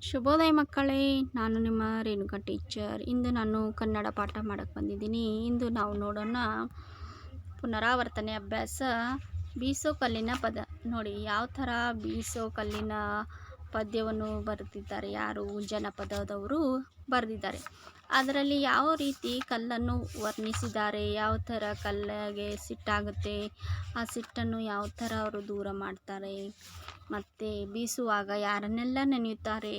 ಶುಭೋದಯ ಮಕ್ಕಳೇ, ನಾನು ನಿಮ್ಮ ರೇಣುಕಾ ಟೀಚರ್. ಇಂದು ನಾನು ಕನ್ನಡ ಪಾಠ ಮಾಡಕ್ಕೆ ಬಂದಿದ್ದೀನಿ. ಇಂದು ನಾವು ನೋಡೋಣ ಪುನರಾವರ್ತನೆ ಅಭ್ಯಾಸ ಬೀಸೋ ಕಲ್ಲಿನ ಪದ. ನೋಡಿ ಯಾವ ಥರ ಬೀಸೋ ಕಲ್ಲಿನ ಪದ್ಯವನ್ನು ಬರೆದಿದ್ದಾರೆ, ಯಾರು ಜನಪದದವರು ಬರೆದಿದ್ದಾರೆ. ಅದರಲ್ಲಿ ಯಾವ ರೀತಿ ಕಲ್ಲನ್ನು ವರ್ಣಿಸಿದ್ದಾರೆ, ಯಾವ ಥರ ಕಲ್ಲಿಗೆ ಸಿಟ್ಟಾಗುತ್ತೆ, ಆ ಸಿಟ್ಟನ್ನು ಯಾವ ಥರ ಅವರು ದೂರ ಮಾಡ್ತಾರೆ, ಮತ್ತು ಬೀಸುವಾಗ ಯಾರನ್ನೆಲ್ಲ ನೆನೆಯುತ್ತಾರೆ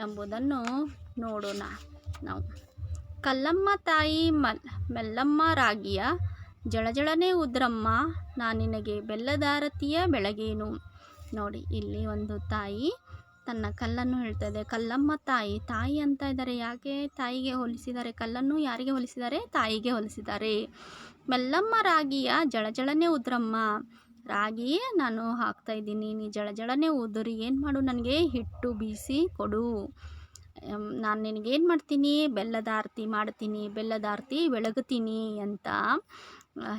ಎಂಬುದನ್ನು ನೋಡೋಣ ನಾವು. ಕಲ್ಲಮ್ಮ ತಾಯಿ ಮೆಲ್ಲಮ್ಮ ರಾಗಿಯ ಜಳಜಳನೆ ಉದ್ರಮ್ಮ, ನಾನಿನಗೆ ಬೆಲ್ಲದಾರತಿಯ ಬೆಳಗೇನು. ನೋಡಿ, ಇಲ್ಲಿ ಒಂದು ತಾಯಿ ತನ್ನ ಕಲ್ಲನ್ನು ಹೇಳ್ತಾಯಿದೆ. ಕಲ್ಲಮ್ಮ ತಾಯಿ ಅಂತ ಇದ್ದಾರೆ. ಯಾಕೆ ತಾಯಿಗೆ ಹೋಲಿಸಿದ್ದಾರೆ? ಕಲ್ಲನ್ನು ಯಾರಿಗೆ ಹೋಲಿಸಿದ್ದಾರೆ? ತಾಯಿಗೆ ಹೋಲಿಸಿದ್ದಾರೆ. ಮೆಲ್ಲಮ್ಮ ರಾಗಿಯ ಜಳಜಳನೆ ಉದ್ರಮ್ಮ, ರಾಗಿ ನಾನು ಹಾಕ್ತಾಯಿದ್ದೀನಿ, ನೀ ಜಳಜಳನೆ ಉದುರಿ ಏನು ಮಾಡು, ನನಗೆ ಹಿಟ್ಟು ಬೀಸಿ ಕೊಡು, ನಾನು ನಿನಗೇನು ಮಾಡ್ತೀನಿ, ಬೆಲ್ಲದ ಆರತಿ ಮಾಡ್ತೀನಿ, ಬೆಲ್ಲದ ಆರತಿ ಬೆಳಗ್ತೀನಿ ಅಂತ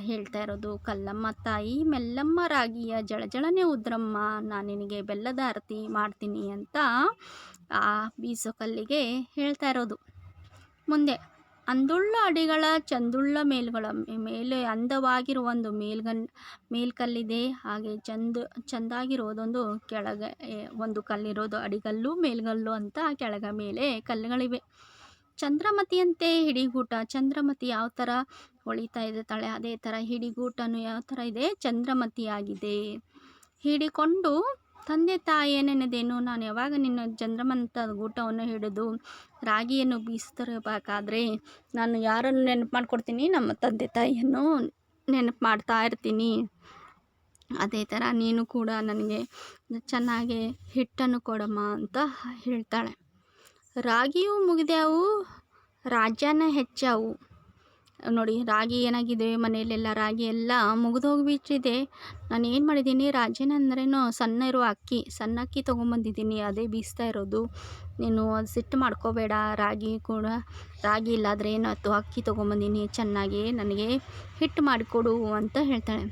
ಹೇಳ್ತಾ ಇರೋದು ಕಲ್ಲಮ್ಮ ತಾಯಿ. ಮೆಲ್ಲಮ್ಮ ರಾಗಿಯ ಜಳಜಳನೆ ಉದ್ರಮ್ಮ, ನಾನು ನಿನಗೆ ಬೆಲ್ಲದ ಆರತಿ ಮಾಡ್ತೀನಿ ಅಂತ ಆ ಬೀಸೋ ಕಲ್ಲಿಗೆ ಹೇಳ್ತಾ ಇರೋದು. ಮುಂದೆ, ಅಂದುಳ್ಳ ಅಡಿಗಳ ಚಂದುಳ್ಳ ಮೇಲ್ಗಳ ಮೇಲೆ ಅಂದವಾಗಿರುವ ಒಂದು ಮೇಲ್ಕಲ್ಲಿದೆ. ಹಾಗೆ ಚೆಂದಾಗಿರೋದೊಂದು ಕೆಳಗೆ ಒಂದು ಕಲ್ಲಿರೋದು, ಅಡಿಗಲ್ಲು ಮೇಲ್ಗಲ್ಲು ಅಂತ ಕೆಳಗ ಮೇಲೆ ಕಲ್ಲುಗಳಿವೆ. ಚಂದ್ರಮತಿಯಂತೆ ಹಿಡಿಗೂಟ, ಚಂದ್ರಮತಿ ಯಾವ ಥರ ಹೊಳಿತಾ ಇದೆ ತಾಳೆ, ಅದೇ ಥರ ಹಿಡಿಗೂಟನು ಯಾವ ಥರ ಇದೆ, ಚಂದ್ರಮತಿಯಾಗಿದೆ. ಹಿಡಿಕೊಂಡು ತಂದೆ ತಾಯಿಯ ನೆನೆದೇನು, ನಾನು ಯಾವಾಗ ನಿನ್ನ ಚಂದ್ರಮಂತ ಗೂಟವನ್ನು ಹಿಡಿದು ರಾಗಿಯನ್ನು ಬೀಸ್ತಿರಬೇಕಾದ್ರೆ ನಾನು ಯಾರನ್ನು ನೆನಪು ಮಾಡ್ಕೊಡ್ತೀನಿ, ನಮ್ಮ ತಂದೆ ತಾಯಿಯನ್ನು ನೆನಪು ಮಾಡ್ತಾ ಇರ್ತೀನಿ. ಅದೇ ಥರ ನೀನು ಕೂಡ ನನಗೆ ಚೆನ್ನಾಗಿ ಹಿಟ್ಟನ್ನು ಕೊಡಮ್ಮ ಅಂತ ಹೇಳ್ತಾಳೆ. ರಾಗಿಯೂ ಮುಗಿದ್ಯಾವು, ರಾಜ್ಯನ ಹೆಚ್ಚಾವು. ನೋಡಿ, ರಾಗಿ ಏನಾಗಿದೆ, ಮನೆಯಲ್ಲೆಲ್ಲ ರಾಗಿ ಎಲ್ಲ ಮುಗಿದೋಗ್ಬಿಟ್ಟಿದೆ. ನಾನು ಏನು ಮಾಡಿದ್ದೀನಿ, ರಾಜ್ಯನ ಅಂದ್ರೇನು ಸಣ್ಣ ಇರುವ ಸಣ್ಣ ಅಕ್ಕಿ ತೊಗೊಂಬಂದಿದ್ದೀನಿ, ಅದೇ ಬೀಸ್ತಾ ಇರೋದು. ನೀನು ಅದು ಸಿಟ್ಟು ಮಾಡ್ಕೋಬೇಡ, ರಾಗಿ ಇಲ್ಲಾದರೆ ಏನಾಯ್ತು, ಅಕ್ಕಿ ತೊಗೊಂಬಂದಿನಿ, ಚೆನ್ನಾಗಿ ನನಗೆ ಹಿಟ್ಟು ಮಾಡಿಕೊಡು ಅಂತ ಹೇಳ್ತಾಳೆ.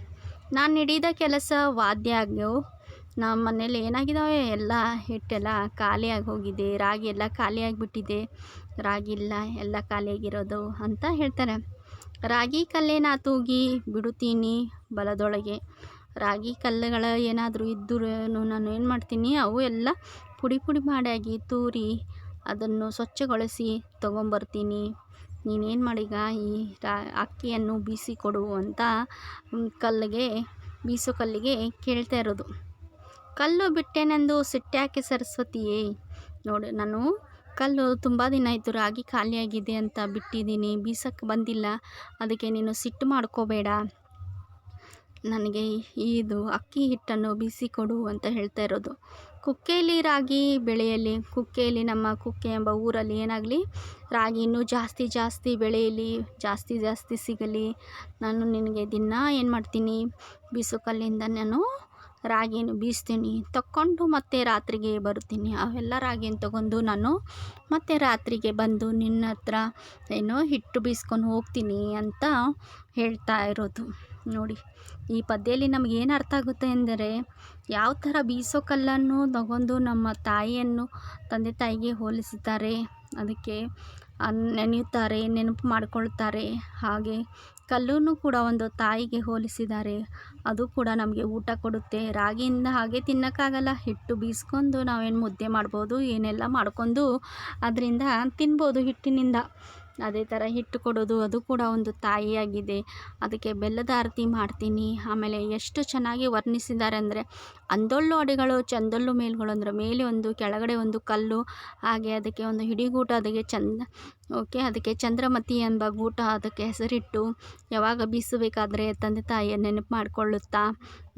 ನಾನು ಹಿಡಿದ ಕೆಲಸ ವಾದ್ಯ ಆಗ್ಯವು, ನಮ್ಮ ಮನೇಲಿ ಏನಾಗಿದ್ದಾವೆ, ಎಲ್ಲ ಹಿಟ್ಟೆಲ್ಲ ಖಾಲಿಯಾಗಿ ಹೋಗಿದೆ, ರಾಗಿ ಎಲ್ಲ ಖಾಲಿಯಾಗಿಬಿಟ್ಟಿದೆ, ರಾಗಿ ಇಲ್ಲ, ಎಲ್ಲ ಖಾಲಿಯಾಗಿರೋದು ಅಂತ ಹೇಳ್ತಾರೆ. ರಾಗಿ ಕಲ್ಲೇನ ತೂಗಿ ಬಿಡುತ್ತೀನಿ ಬಲದೊಳಗೆ, ರಾಗಿ ಕಲ್ಲುಗಳ ಏನಾದರೂ ಇದ್ದರೂ ನಾನು ಏನು ಮಾಡ್ತೀನಿ, ಅವು ಎಲ್ಲ ಪುಡಿ ಮಾಡಿ ತೂರಿ ಅದನ್ನು ಸ್ವಚ್ಛಗೊಳಿಸಿ ತೊಗೊಂಬರ್ತೀನಿ. ನೀನೇನು ಮಾಡೀಗ, ಈ ಅಕ್ಕಿಯನ್ನು ಬೀಸಿಕೊಡು ಅಂತ ಬೀಸೋ ಕಲ್ಲಿಗೆ ಕೇಳ್ತಾ ಇರೋದು. ಕಲ್ಲು ಬಿಟ್ಟೆನೆಂದು ಸಿಟ್ಟ್ಯಾಕೆ ಸರಸ್ವತಿಯೇ. ನೋಡಿ, ನಾನು ಕಲ್ಲು ತುಂಬ ದಿನ ಆಯಿತು, ರಾಗಿ ಖಾಲಿಯಾಗಿದೆ ಅಂತ ಬಿಟ್ಟಿದ್ದೀನಿ, ಬೀಸಕ್ಕೆ ಬಂದಿಲ್ಲ, ಅದಕ್ಕೆ ನೀನು ಸಿಟ್ಟು ಮಾಡ್ಕೋಬೇಡ, ನನಗೆ ಇದು ಅಕ್ಕಿ ಹಿಟ್ಟನ್ನು ಬೀಸಿಕೊಡು ಅಂತ ಹೇಳ್ತಾ ಇರೋದು. ಕುಕ್ಕೆಯಲ್ಲಿ ರಾಗಿ ಬೆಳೆಯಲಿ, ಕುಕ್ಕೆಯಲ್ಲಿ ನಮ್ಮ ಕುಕ್ಕೆ ಎಂಬ ಊರಲ್ಲಿ ಏನಾಗಲಿ, ರಾಗಿ ಇನ್ನೂ ಜಾಸ್ತಿ ಬೆಳೆಯಲಿ, ಜಾಸ್ತಿ ಸಿಗಲಿ, ನಾನು ನಿನಗೆ ದಿನ ಏನು ಮಾಡ್ತೀನಿ, ಬೀಸೋ ಕಲ್ಲಿಂದ ನಾನು ರಾಗಿಯನ್ನು ಬೀಸ್ತೀನಿ, ತಕ್ಕೊಂಡು ಮತ್ತೆ ರಾತ್ರಿಗೆ ಬರುತ್ತೀನಿ, ಅವೆಲ್ಲ ರಾಗಿಯನ್ನು ತಗೊಂಡು ನಾನು ಮತ್ತೆ ರಾತ್ರಿಗೆ ಬಂದು ನಿನ್ನ ಹತ್ರ ಹಿಟ್ಟು ಬೀಸ್ಕೊಂಡು ಹೋಗ್ತೀನಿ ಅಂತ ಹೇಳ್ತಾ ಇರೋದು. ನೋಡಿ, ಈ ಪದ್ಯದಲ್ಲಿ ನಮಗೇನು ಅರ್ಥ ಆಗುತ್ತೆ ಎಂದರೆ, ಯಾವ ಥರ ಬೀಸೋ ಕಲ್ಲನ್ನು ತಗೊಂಡು ನಮ್ಮ ತಾಯಿಯನ್ನು ತಂದೆ ತಾಯಿಗೆ ಹೋಲಿಸುತ್ತಾರೆ, ಅದಕ್ಕೆ ನೆನೆಯುತ್ತಾರೆ, ನೆನಪು ಮಾಡಿಕೊಳ್ತಾರೆ. ಹಾಗೆ ಕಲ್ಲನ್ನು ಕೂಡ ಒಂದು ತಾಯಿಗೆ ಹೋಲಿಸಿದ್ದಾರೆ, ಅದು ಕೂಡ ನಮಗೆ ಊಟ ಕೊಡುತ್ತೆ. ರಾಗಿಯಿಂದ ಹಾಗೆ ತಿನ್ನೋಕ್ಕಾಗಲ್ಲ, ಹಿಟ್ಟು ಬೀಸ್ಕೊಂಡು ನಾವೇನು ಮುದ್ದೆ ಮಾಡ್ಬೋದು, ಏನೆಲ್ಲ ಮಾಡ್ಕೊಂಡು ಅದರಿಂದ ತಿನ್ಬೋದು ಹಿಟ್ಟಿನಿಂದ. ಅದೇ ಥರ ಹಿಟ್ಟು ಕೊಡೋದು, ಅದು ಕೂಡ ಒಂದು ತಾಯಿಯಾಗಿದೆ. ಅದಕ್ಕೆ ಬೆಲ್ಲದ ಆರತಿ ಮಾಡ್ತೀನಿ. ಆಮೇಲೆ ಎಷ್ಟು ಚೆನ್ನಾಗಿ ವರ್ಣಿಸಿದ್ದಾರೆ ಅಂದರೆ, ಅಂದೊಳ್ಳು ಅಡಿಗಳು ಚಂದೊಳ್ಳು ಮೇಲ್ಗಳು ಅಂದರೆ, ಮೇಲೆ ಒಂದು ಕೆಳಗಡೆ ಒಂದು ಕಲ್ಲು, ಹಾಗೆ ಅದಕ್ಕೆ ಒಂದು ಹಿಡಿಗೂಟ, ಅದಕ್ಕೆ ಚಂದ್ರಮತಿ ಎಂಬ ಗೂಟ ಅದಕ್ಕೆ ಹೆಸರಿಟ್ಟು, ಯಾವಾಗ ಬೀಸಬೇಕಾದ್ರೆ ತಂದೆ ತಾಯಿಯ ನೆನಪು ಮಾಡಿಕೊಳ್ಳುತ್ತಾ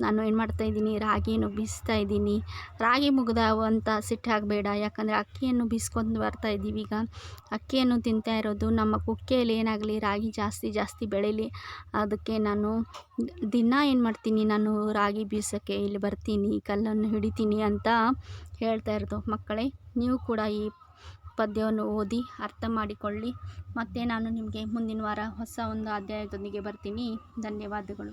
ನಾನು ಏನು ಮಾಡ್ತಾಯಿದ್ದೀನಿ, ರಾಗಿಯನ್ನು ಬೀಸ್ತಾ ಇದ್ದೀನಿ. ರಾಗಿ ಮುಗಿದಾವು ಅಂತ ಸಿಟ್ಟಾಗಬೇಡ, ಯಾಕಂದರೆ ಅಕ್ಕಿಯನ್ನು ಬೀಸ್ಕೊಂಡು ಬರ್ತಾಯಿದ್ದೀವಿ, ಈಗ ಅಕ್ಕಿಯನ್ನು ತಿಂತಾ ಇರೋದು. ನಮ್ಮ ಕುಕ್ಕೆಯಲ್ಲಿ ಏನಾಗಲಿ, ರಾಗಿ ಜಾಸ್ತಿ ಬೆಳೀಲಿ, ಅದಕ್ಕೆ ನಾನು ದಿನ ಏನು ಮಾಡ್ತೀನಿ, ನಾನು ರಾಗಿ ಬೀಸೋಕ್ಕೆ ಇಲ್ಲಿ ಬರ್ತೀನಿ, ಕಲ್ಲನ್ನು ಹಿಡಿತೀನಿ ಅಂತ ಹೇಳ್ತಾ ಇರೋದು. ಮಕ್ಕಳೇ, ನೀವು ಕೂಡ ಈ ಪದ್ಯವನ್ನು ಓದಿ ಅರ್ಥ ಮಾಡಿಕೊಳ್ಳಿ. ಮತ್ತು ನಾನು ನಿಮಗೆ ಮುಂದಿನ ವಾರ ಹೊಸ ಒಂದು ಅಧ್ಯಾಯದೊಂದಿಗೆ ಬರ್ತೀನಿ. ಧನ್ಯವಾದಗಳು.